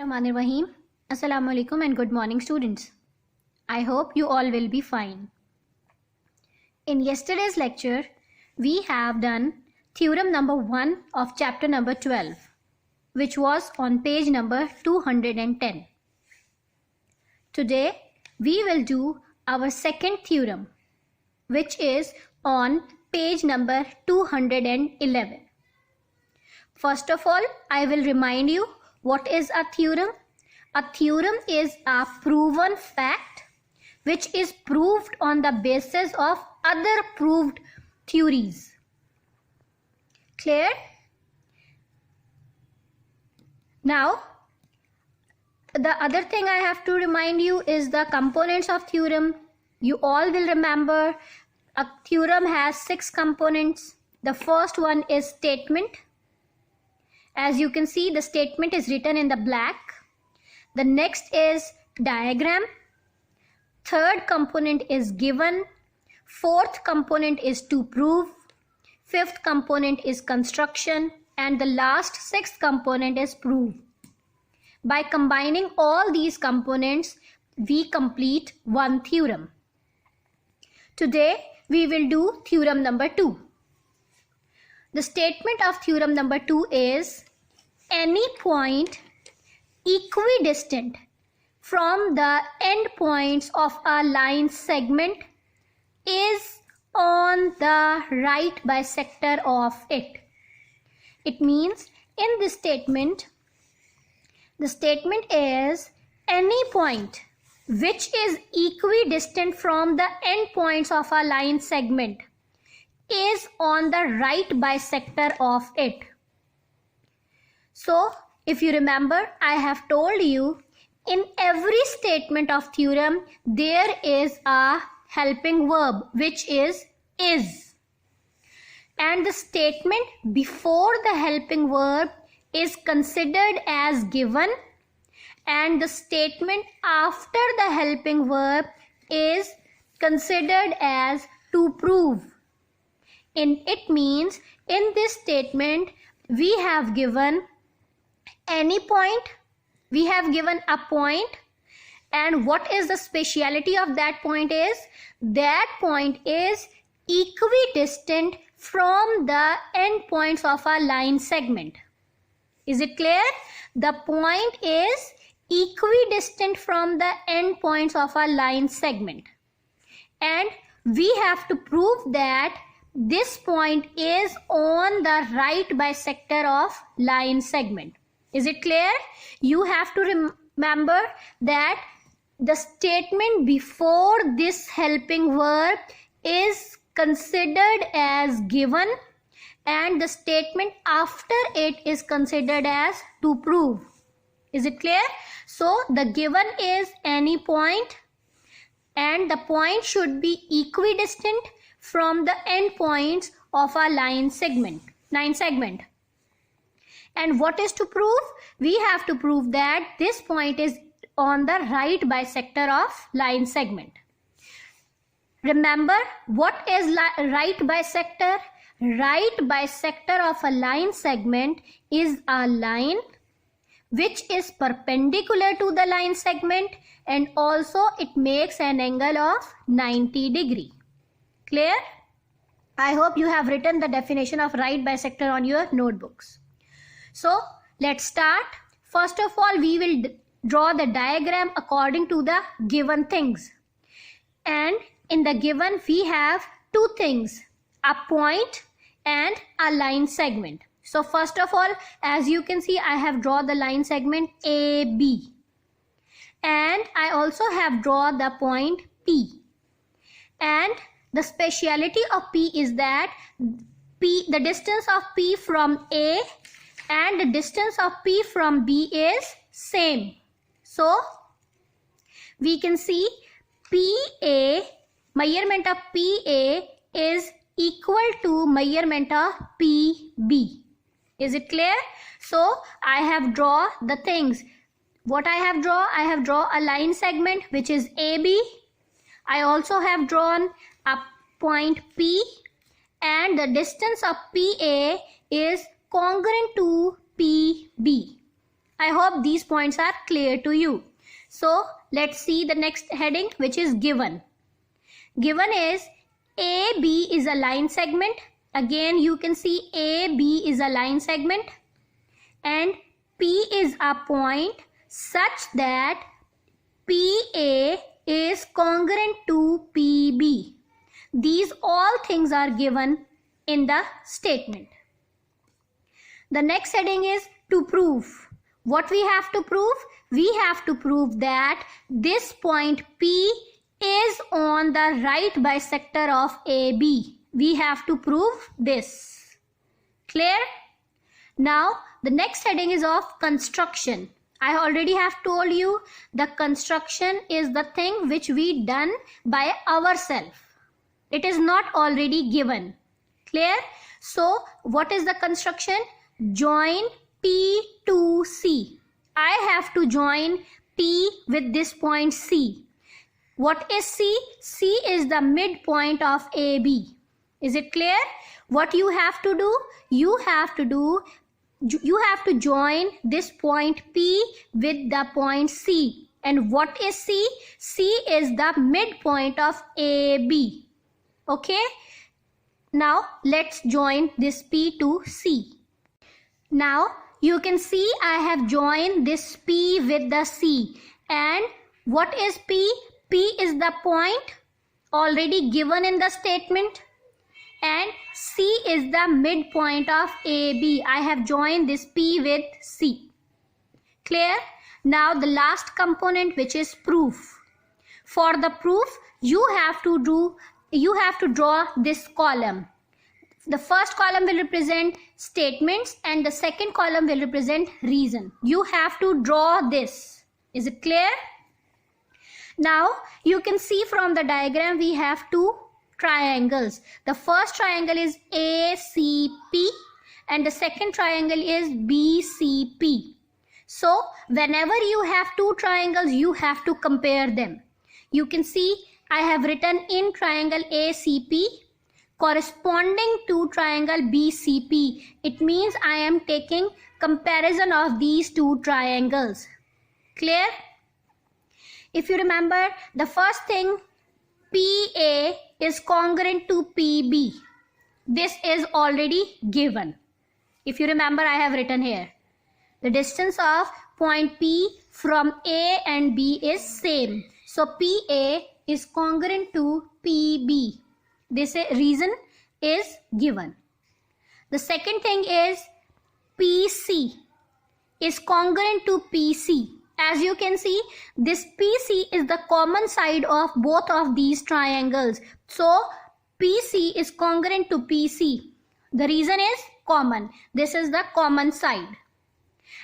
Bismillahirrahmanirrahim. Assalamu alaikum and good morning, students. I hope you all will be fine. In yesterday's lecture, we have done theorem number 1 of chapter number 12, which was on page number 210. Today, we will do our second theorem, which is on page number 211. First of all, I will remind you what is a theorem. A theorem is a proven fact which is proved on the basis of other proved theories. Clear? Now, the other thing I have to remind you is the components of theorem. You all will remember a theorem has 6 components. The first one is statement. As you can see, the statement is written in the black. The next is diagram. Third component is given. Fourth component is to prove. Fifth component is construction. And the last, sixth component is prove. By combining all these components, we complete one theorem. Today, we will do theorem number 2. The statement of theorem number 2 is any point equidistant from the endpoints of a line segment is on the right bisector of it. It means in this statement, the statement is any point which is equidistant from the endpoints of a line segment is on the right bisector of it. So, if you remember, I have told you in every statement of theorem there is a helping verb which is. And the statement before the helping verb is considered as given, and the statement after the helping verb is considered as to prove. It means in this statement we have given any point, we have given a point, and what is the speciality of that point is that point is equidistant from the endpoints of a line segment. Is it clear? The point is equidistant from the endpoints of a line segment, and we have to prove that this point is on the right bisector of line segment. Is it clear? You have to remember that the statement before this helping verb is considered as given, and the statement after it is considered as to prove. Is it clear? So the given is any point, and the point should be equidistant from the endpoints of a line segment. And what is to prove? We have to prove that this point is on the right bisector of line segment. Remember, what is right bisector? Right bisector of a line segment is a line which is perpendicular to the line segment, and also it makes an angle of 90 degree. Clear? I hope you have written the definition of right bisector on your notebooks. So, let's start. First of all, we will draw the diagram according to the given things. And in the given, we have two things, a point and a line segment. So, first of all, as you can see, I have drawn the line segment AB. And I also have drawn the point P. And the speciality of P is that the distance of P from A and the distance of P from B is same. So, we can see PA, measurement of PA is equal to measurement of PB. Is it clear? So, I have drawn the things. What I have drawn? I have drawn a line segment which is AB. I also have drawn a point P, and the distance of PA is congruent to PB. I hope these points are clear to you. So let's see the next heading, which is given. Given is AB is a line segment. Again, you can see AB is a line segment and P is a point such that PA is congruent to PB. These all things are given in the statement. The next heading is to prove. What we have to prove? We have to prove that this point P is on the right bisector of AB. We have to prove this. Clear? Now, the next heading is of construction. I already have told you the construction is the thing which we done by ourselves. It is not already given. Clear? So, what is the construction? Join P to C. I have to join P with this point C. What is C? C is the midpoint of AB. Is it clear? What you have to do? You have to join this point P with the point C. And what is C? C is the midpoint of AB. Okay? Now let's join this P to C. Now you can see I have joined this P with the C. And what is P? P is the point already given in the statement. And C is the midpoint of AB. I have joined this P with C. Clear? Now the last component, which is proof. For the proof, you have to draw this column. The first column will represent statements and the second column will represent reason. You have to draw this. Is it clear? Now you can see from the diagram we have two triangles. The first triangle is ACP and the second triangle is BCP. So whenever you have two triangles, you have to compare them. You can see I have written in triangle ACP corresponding to triangle BCP. It means I am taking comparison of these two triangles. Clear? If you remember, the first thing, PA is congruent to PB. This is already given. If you remember, I have written here. The distance of point P from A and B is same. So PA is congruent to PB. This reason is given. The second thing is PC is congruent to PC. As you can see, this PC is the common side of both of these triangles. So PC is congruent to PC. The reason is common. This is the common side.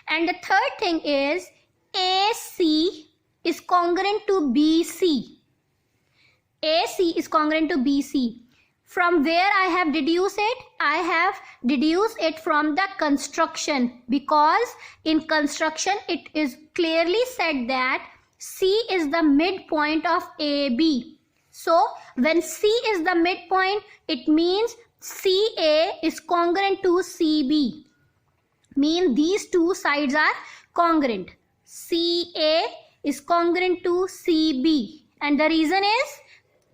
And the third thing is AC is congruent to BC. AC is congruent to BC. From where I have deduced it? I have deduced it from the construction, because in construction it is clearly said that C is the midpoint of AB. So when C is the midpoint, it means CA is congruent to CB. Mean these two sides are congruent. CA is congruent to CB. And the reason is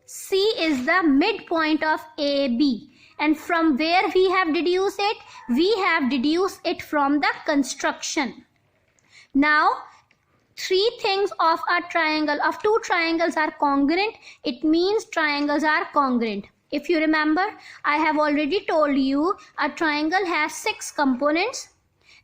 C is the midpoint of AB. And from where we have deduced it? We have deduced it from the construction. Now, three things of a triangle, of two triangles are congruent. It means triangles are congruent. If you remember, I have already told you a triangle has 6 components.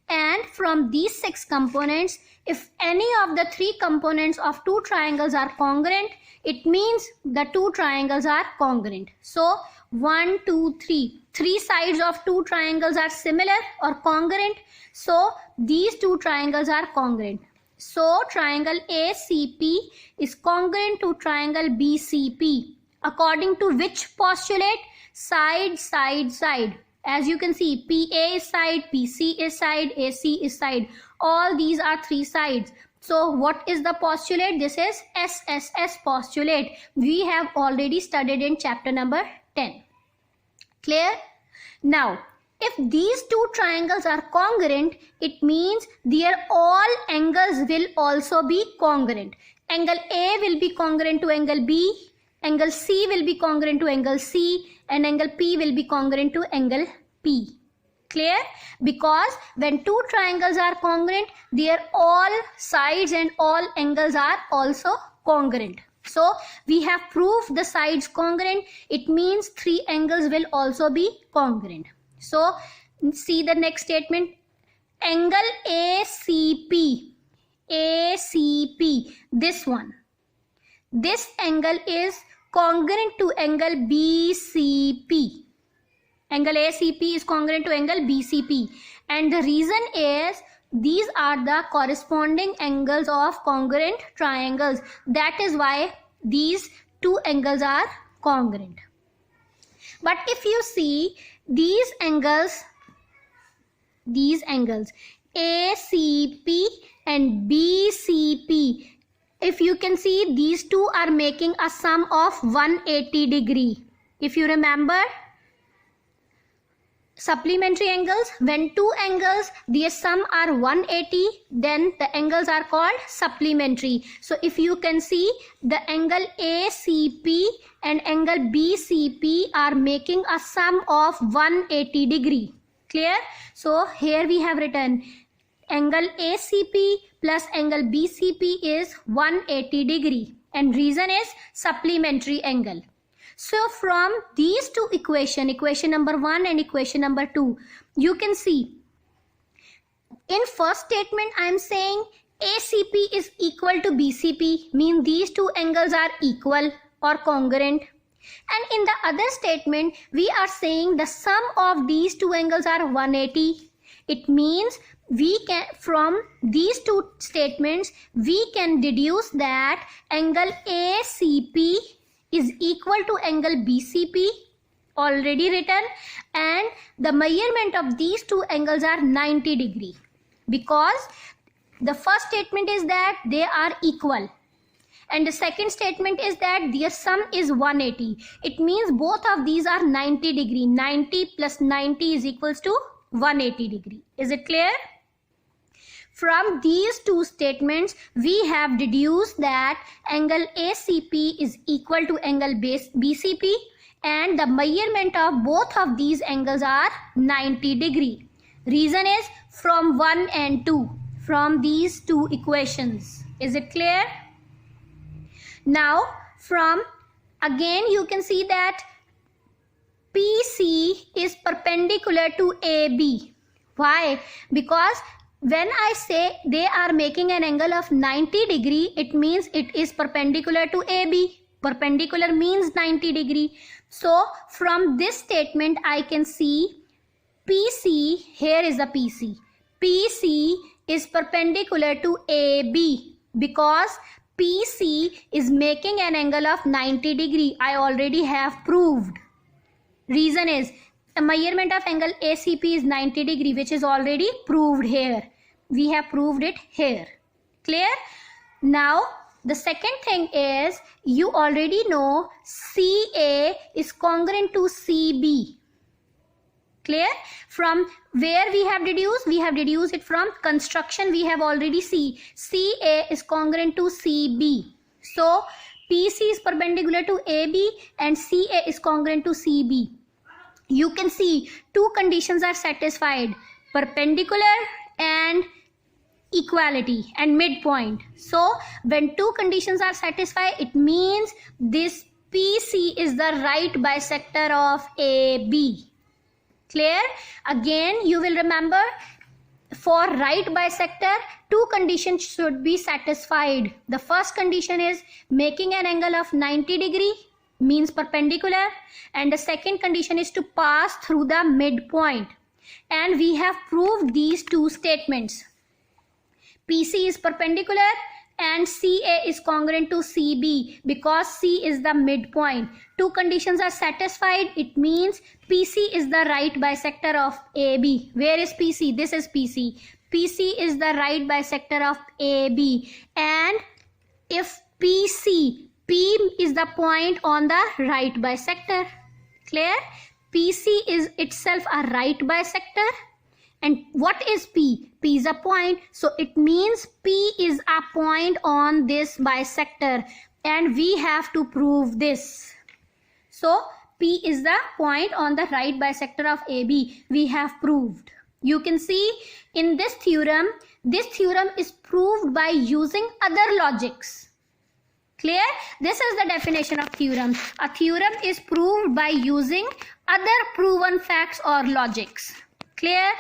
And from these 6 components, if any of the 3 components of two triangles are congruent, it means the two triangles are congruent. So 1, 2, 3. 3 sides of two triangles are similar or congruent. So these two triangles are congruent. So triangle ACP is congruent to triangle BCP. According to which postulate? Side, side, side. As you can see, PA is side, PC is side, AC is side. All these are 3 sides. So what is the postulate? This is SSS postulate. We have already studied in chapter number 10. Clear? Now, If these two triangles are congruent, it means their all angles will also be congruent. Angle A will be congruent to angle B, angle C will be congruent to angle C, and angle P will be congruent to angle P. Clear? Because when two triangles are congruent, their all sides and all angles are also congruent. So we have proved the sides congruent. It means three angles will also be congruent. So see the next statement. Angle ACP, this one. This angle is congruent to angle BCP. Angle ACP is congruent to angle BCP, and the reason is these are the corresponding angles of congruent triangles. That is why these two angles are congruent. But if you see these angles ACP and BCP, if you can see, these two are making a sum of 180 degree. If you remember, supplementary angles, when two angles their sum are 180, then the angles are called supplementary. So if you can see, the angle ACP and angle BCP are making a sum of 180 degree. Clear? So here we have written angle ACP plus angle BCP is 180 degree, and reason is supplementary angle. So from these two equation number 1 and equation number 2, you can see in first statement I am saying ACP is equal to BCP, mean these two angles are equal or congruent. And in the other statement we are saying the sum of these two angles are 180. It means we can, from these two statements we can deduce that angle ACP is equal to angle BCP, already written, and the measurement of these two angles are 90 degree, because the first statement is that they are equal and the second statement is that their sum is 180. It means both of these are 90 degree. 90 plus 90 is equals to 180 degree. Is it clear? From these two statements, we have deduced that angle ACP is equal to angle BCP, and the measurement of both of these angles are 90 degree. Reason is from 1 and 2, from these two equations. Is it clear? Now, from again you can see that PC is perpendicular to AB. Why? Because when I say they are making an angle of 90 degree, it means it is perpendicular to AB. Perpendicular means 90 degree. So from this statement I can see PC, here is the PC. PC is perpendicular to AB because PC is making an angle of 90 degree. I already have proved. Reason is the measurement of angle ACP is 90 degree, which is already proved here. We have proved it here. Clear? Now the second thing is, you already know CA is congruent to CB. Clear? From where we have deduced? We have deduced it from construction. We have already seen CA is congruent to CB. So PC is perpendicular to AB and CA is congruent to CB. You can see two conditions are satisfied: perpendicular and equality and midpoint. So when two conditions are satisfied, it means this PC is the right bisector of AB. Clear? Again you will remember, for right bisector two conditions should be satisfied. The first condition is making an angle of 90 degree, means perpendicular, and the second condition is to pass through the midpoint. And we have proved these two statements. PC is perpendicular and CA is congruent to CB because C is the midpoint. Two conditions are satisfied. It means PC is the right bisector of AB. Where is PC? This is PC. PC is the right bisector of AB. And if PC, P is the point on the right bisector. Clear? PC is itself a right bisector. And what is P? P is a point. So it means P is a point on this bisector. And we have to prove this. So P is the point on the right bisector of AB. We have proved. You can see in this theorem is proved by using other logics. Clear? This is the definition of theorem. A theorem is proved by using other proven facts or logics. Clear?